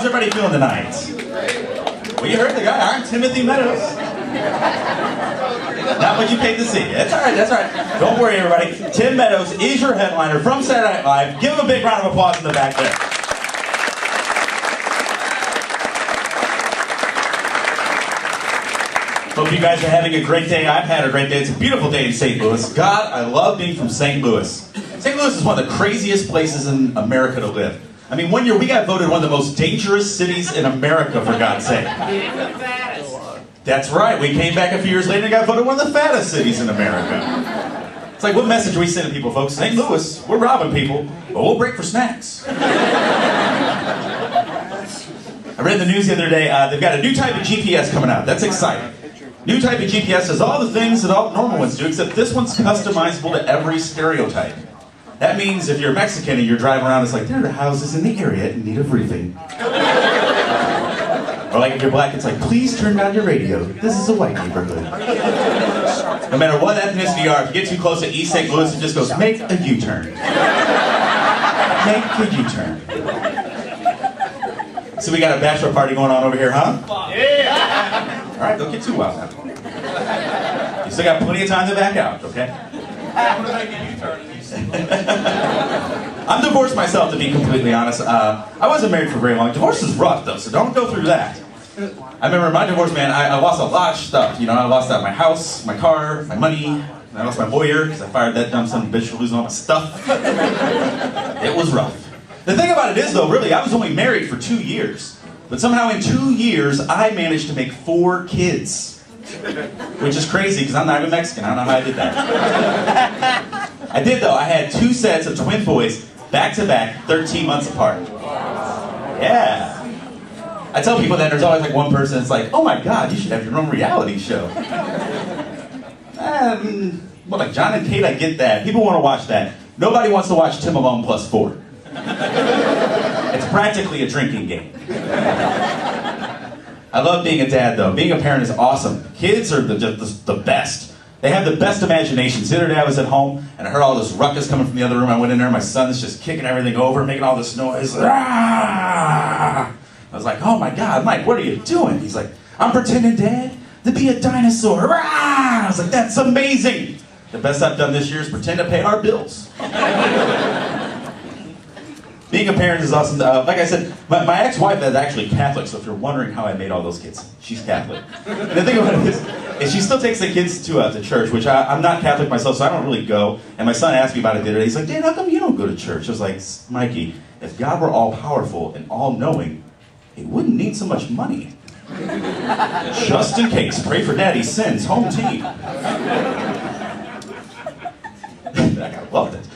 How's everybody feeling tonight? Well, you heard the guy, aren't Timothy Meadows? Not what you paid to see. That's all right, that's all right. Don't worry, everybody. Tim Meadows is your headliner from Saturday Night Live. Give him a big round of applause in the back there. Hope you guys are having a great day. I've had a great day. It's a beautiful day in St. Louis. God, I love being from St. Louis. St. Louis is one of the craziest places in America to live. I mean, one year we got voted one of the most dangerous cities in America, for God's sake. That's right. We came back a few years later and got voted one of the fattest cities in America. It's like, what message are we sending people, folks? St. Louis, we're robbing people, but we'll break for snacks. I read in the news the other day, they've got a new type of GPS coming out. That's exciting. New type of GPS does all the things that all normal ones do, except this one's customizable to every stereotype. That means if you're Mexican and you're driving around, it's like, there are houses in the area in need of roofing. Or like if you're black, it's like, please turn down your radio. This is a white neighborhood. No matter what ethnicity you are, if you get too close to East St. Louis, it just goes, make a U-turn. Make a U-turn. So we got a bachelor party going on over here, huh? Yeah! All right, don't get too wild now. You still got plenty of time to back out, okay? I'm divorced myself, to be completely honest. I wasn't married for very long. Divorce is rough, though, so don't go through that. I remember my divorce, man, I lost a lot of stuff. You know, I lost out my house, my car, my money. And I lost my lawyer, because I fired that dumb son of a bitch for losing all my stuff. It was rough. The thing about it is, though, really, I was only married for 2 years. But somehow in 2 years, I managed to make 4 kids. Which is crazy, because I'm not even Mexican. I don't know how I did that. I did, though. I had 2 sets of twin boys, back to back, 13 months apart. Yeah. I tell people that there's always like one person that's like, oh my God, you should have your own reality show. Well, like John and Kate, I get that. People want to watch that. Nobody wants to watch Tim Alone plus 4. It's practically a drinking game. I love being a dad, though. Being a parent is awesome. Kids are the best. They have the best imaginations. The other day I was at home, and I heard all this ruckus coming from the other room. I went in there, my son is just kicking everything over, making all this noise. I was like, oh my God, Mike, what are you doing? He's like, I'm pretending, Dad, to be a dinosaur. I was like, that's amazing. The best I've done this year is pretend to pay our bills. Being a parent is awesome. Like I said, my ex-wife is actually Catholic, so if you're wondering how I made all those kids, she's Catholic. And the thing about it is she still takes the kids to church, which I'm not Catholic myself, so I don't really go. And my son asked me about it the other day. He's like, Dad, how come you don't go to church? I was like, Mikey, if God were all-powerful and all-knowing, he wouldn't need so much money. Just in case, pray for Daddy's sins, home team. I loved it.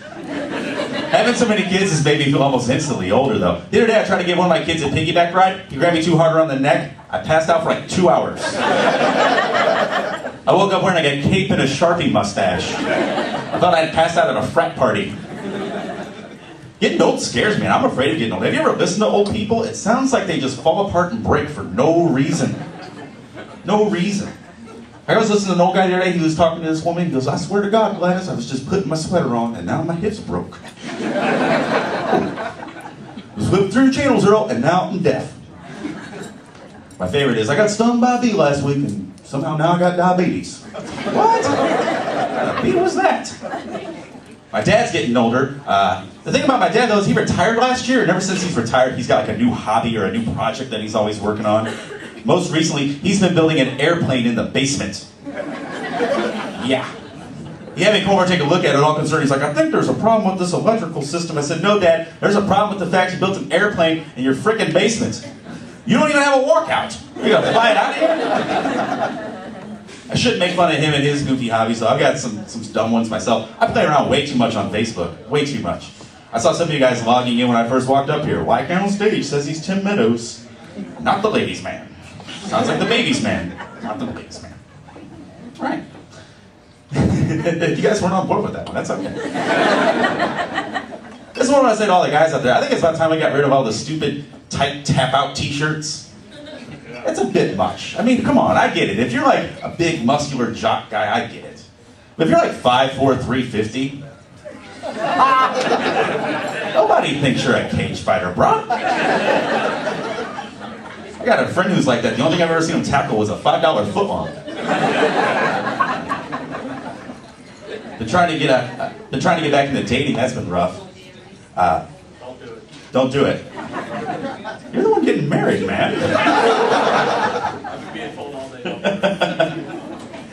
Having so many kids has made me feel almost instantly older, though. The other day, I tried to give one of my kids a piggyback ride. He grabbed me too hard around the neck. I passed out for like 2 hours. I woke up wearing like a cape and a Sharpie mustache. I thought I'd passed out at a frat party. Getting old scares me, and I'm afraid of getting old. Have you ever listened to old people? It sounds like they just fall apart and break for no reason. No reason. I was listening to an old guy the other day, he was talking to this woman, he goes, I swear to God, Gladys, I was just putting my sweater on, and now my hips broke. Was whipped through channels, Earl, and now I'm deaf. My favorite is, I got stung by a bee last week, and somehow now I got diabetes. What? What kind of bee was that? My dad's getting older. The thing about my dad, though, is he retired last year, and ever since he's retired, he's got like a new hobby or a new project that he's always working on. Most recently, he's been building an airplane in the basement. Yeah. He had me come over and take a look at it, all concerned. He's like, I think there's a problem with this electrical system. I said, no, Dad, there's a problem with the fact you built an airplane in your frickin' basement. You don't even have a walkout. You gotta fly it out of here? I shouldn't make fun of him and his goofy hobbies, though. I've got some dumb ones myself. I play around way too much on Facebook. Way too much. I saw some of you guys logging in when I first walked up here. White guy on stage says he's Tim Meadows. Not the ladies' man. Sounds like the baby's man. Not the ladies' man. Right. You guys weren't on board with that one. That's okay. This is what I say to all the guys out there. I think it's about time we got rid of all the stupid tight tap-out t-shirts. That's a bit much. I mean, come on, I get it. If you're like a big muscular jock guy, I get it. But if you're like 5'4", 350, nobody thinks you're a cage fighter, bro. I got a friend who's like that. The only thing I've ever seen him tackle was a $5 footlong. Been trying to get back into dating. That's been rough. Don't do it. You're the one getting married, man.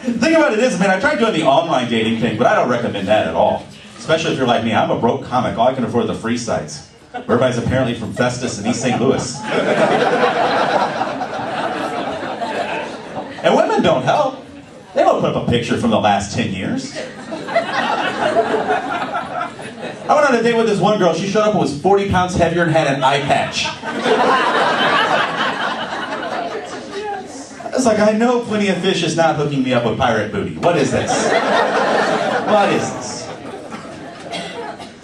The thing about it is, man, I tried doing the online dating thing, but I don't recommend that at all. Especially if you're like me. I'm a broke comic. All I can afford are the free sites. Everybody's apparently from Festus and East St. Louis. And women don't help. They don't put up a picture from the last 10 years. I went on a date with this one girl. She showed up and was 40 pounds heavier and had an eye patch. I was like, I know Plenty of Fish is not hooking me up with pirate booty. What is this? What is this?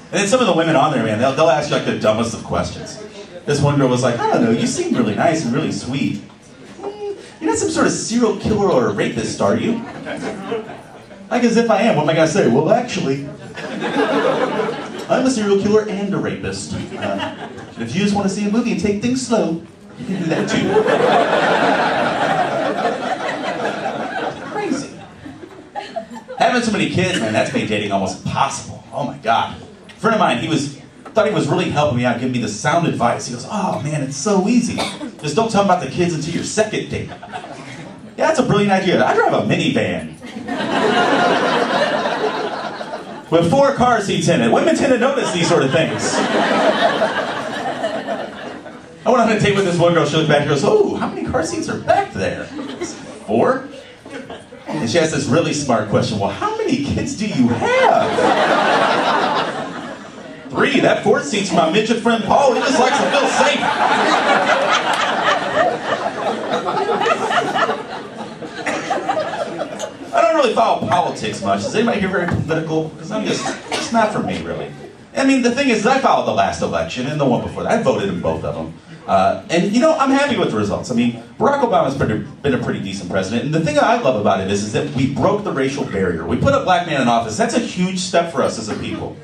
And then some of the women on there, man, they'll ask you like the dumbest of questions. This one girl was like, I don't know, you seem really nice and really sweet. You're not some sort of serial killer or a rapist, are you? Like as if I am. What am I going to say? Well, actually, I'm a serial killer and a rapist. If you just want to see a movie and take things slow, you can do that too. Crazy. Having so many kids, man, that's made dating almost impossible. Oh my God. A friend of mine, thought he was really helping me out, giving me the sound advice. He goes, oh man, it's so easy. Just don't tell them about the kids until your second date. Yeah, that's a brilliant idea. I drive a minivan with 4 car seats in it. Women tend to notice these sort of things. I went on a date with this one girl. She looked back and goes, oh, how many car seats are back there? 4? And she asked this really smart question. Well, how many kids do you have? 3. That 4th seat's for my midget friend Paul. He just likes to feel safe. I don't really follow politics much. Is anybody here very political? Because it's not for me, really. I mean, the thing is, I followed the last election and the one before that. I voted in both of them. And, you know, I'm happy with the results. I mean, Barack Obama's been a pretty decent president. And the thing I love about it is that we broke the racial barrier. We put a black man in office. That's a huge step for us as a people.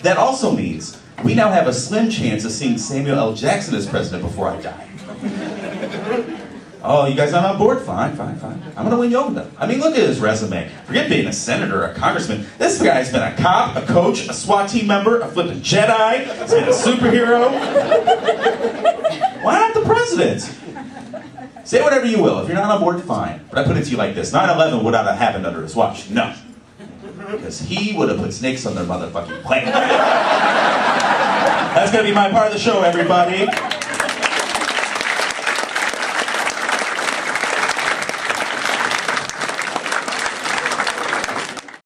That also means we now have a slim chance of seeing Samuel L. Jackson as president before I die. Oh, you guys not on board? Fine. I'm gonna win you over. I mean, look at his resume. Forget being a senator, a congressman. This guy's been a cop, a coach, a SWAT team member, a flipping Jedi, he's been a superhero. Why not the president? Say whatever you will. If you're not on board, fine. But I put it to you like this. 9/11 would not have happened under his watch. No. Because he would have put snakes on their motherfucking plane. That's gonna be my part of the show, everybody.